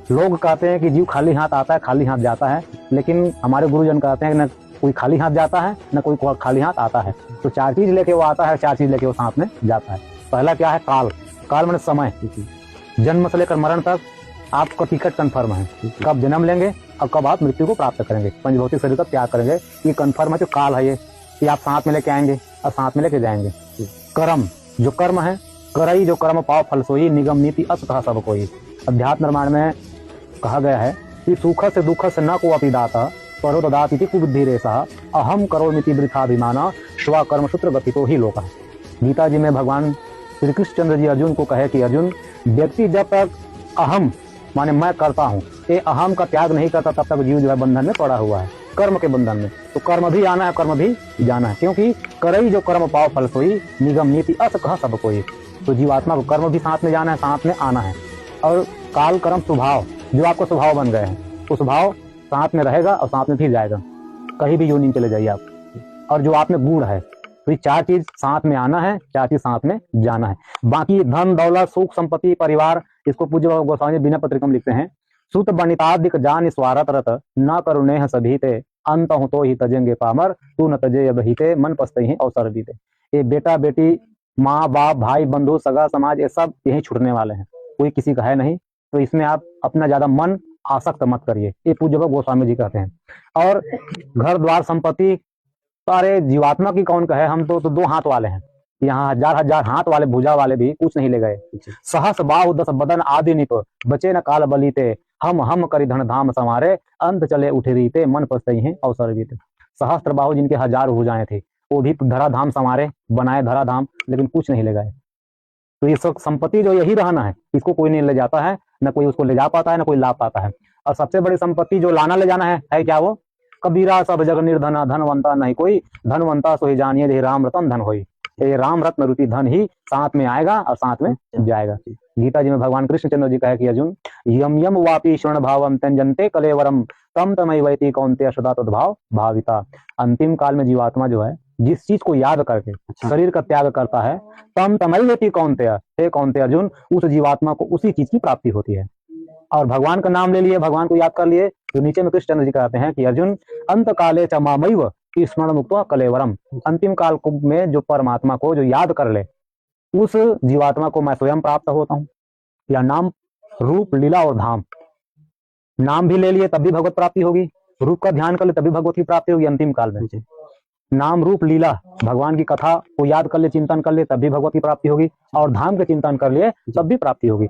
लोग कहते हैं कि जीव खाली हाथ आता है, खाली हाथ जाता है, लेकिन हमारे गुरुजन कहते हैं कि न कोई खाली हाथ जाता है, न कोई खाली हाथ आता है। तो 4 चीज लेके वो आता है, 4 चीज लेके वो साथ में जाता है। पहला क्या है? काल। काल माने समय। जन्म से लेकर मरण तक आपका टिकट कन्फर्म है, कब जन्म लेंगे और कब आप मृत्यु को प्राप्त करेंगे, पंचभौतिक शरीर का त्याग करेंगे, ये कन्फर्म है। जो काल है ये आप साथ में लेके आएंगे और साथ में लेके जाएंगे। कर्म, जो कर्म है, करई जो कर्म पाओ फल सोई, निगम नीति अस कहा सब कोई। अध्यात्म निर्माण में कहा गया है कि सुख से दुख से न को अपि दाता, परो ददाति कुबुद्धि रेसा, अहम करोमिति वृथाभिमाना, स्वकर्म सूत्र गति तो ही लोका। गीता जी में भगवान श्री कृष्णचंद्र जी अर्जुन को कहे कि अर्जुन, व्यक्ति जब तक अहम माने मैं करता हूँ, ये अहम का त्याग नहीं करता, तब तक जीव जो है बंधन में पड़ा हुआ है, कर्म के बंधन में। तो कर्म भी आना है, कर्म भी जाना है, क्योंकि करई जो कर्म पाओ फल सोई, निगम नीति अस कह सब कोई। तो जीवात्मा को कर्म भी साथ में जाना है, साथ में आना है। और काल कर्म स्वभाव, जो आपको स्वभाव बन गए हैं, वो स्वभाव साथ में रहेगा और साथ में फिर जाएगा, कहीं भी योनि चले जाइए आप। और जो आप में गुण है, तो ये 4 चीज साथ में आना है, 4 चीज साथ में जाना है। बाकी धन दौलत सुख संपत्ति परिवार, इसको पूज्य बाबा गोस्वामी बिना पत्रिका में लिखते हैं, सुत बनितादिक जान स्वारत रत, न करुणे सभीते, अंत हो तो ही तजेंगे पामर, तू न तजे बहीते, मन पछते ही अवसर बीते। ये बेटा बेटी, माँ बाप भाई बंधु सगा समाज, ये सब यही छूटने वाले हैं, कोई किसी का है नहीं। तो इसमें आप अपना ज्यादा मन आसक्त मत करिए, ये पूज्य बाबा गोस्वामी जी कहते हैं। और घर द्वार संपत्ति, अरे जीवात्मा की कौन कहे, हम तो 2 हाथ वाले हैं, यहाँ हजार हजार हाथ वाले भुजा वाले भी कुछ नहीं ले गए। सहस बाहु 10 बदन आदि निप, बचे न काल बलीते, हम करी धन धाम संवारे, अंत चले उठे रीते, मन पछते हैं अवसर बीते। सहस्त्र बाहु जिनके 1000 भुजाएं थी, वो भी धराधाम संवारे, बनाए धराधाम, लेकिन कुछ नहीं ले गए। तो ये सब संपत्ति जो यही रहना है, इसको कोई नहीं ले जाता है, न कोई उसको ले जा पाता है, न कोई ला पाता है। और सबसे बड़ी संपत्ति जो लाना ले जाना है क्या? वो कबीरा सब जग निर्धना, धनवंता नहीं कोई, धनवंता सोई जानिए रे राम रतन धन होई। ये राम रत्न रूपी धन ही साथ में आएगा और साथ में जाएगा। गीता जी में भगवान कृष्णचंद्र जी कहे कि अर्जुन, यम यम वापी स्वर्ण भावम त्यजन्ते कलेवरम, तम तमैवैति कौन्तेय सदा तद्भाव भाविता। अंतिम काल में जीवात्मा जो है, जिस चीज को याद करके शरीर का त्याग करता है, तम तमैवैति कौन्तेय, हे कौन्तेय अर्जुन, उस जीवात्मा को उसी चीज की प्राप्ति होती है। और भगवान का नाम ले लिए, भगवान को याद कर लिए, तो नीचे में कृष्णचंद्र जी कहते हैं कि अर्जुन, अंत काले च मामैव स्मरण मुक्त्वा कलेवरम। अंतिम काल में जो परमात्मा को जो याद कर ले, उस जीवात्मा को मैं स्वयं प्राप्त होता हूँ। या नाम रूप लीला और धाम, नाम भी ले लिए तब भी भगवत प्राप्ति होगी, रूप का ध्यान कर ले तभी भगवत की प्राप्ति होगी अंतिम काल में। नाम रूप लीला भगवान की कथा को याद कर ले, चिंतन कर ले, तब भी भगवत की प्राप्ति होगी, और धाम के चिंतन कर लिए तब भी प्राप्ति होगी।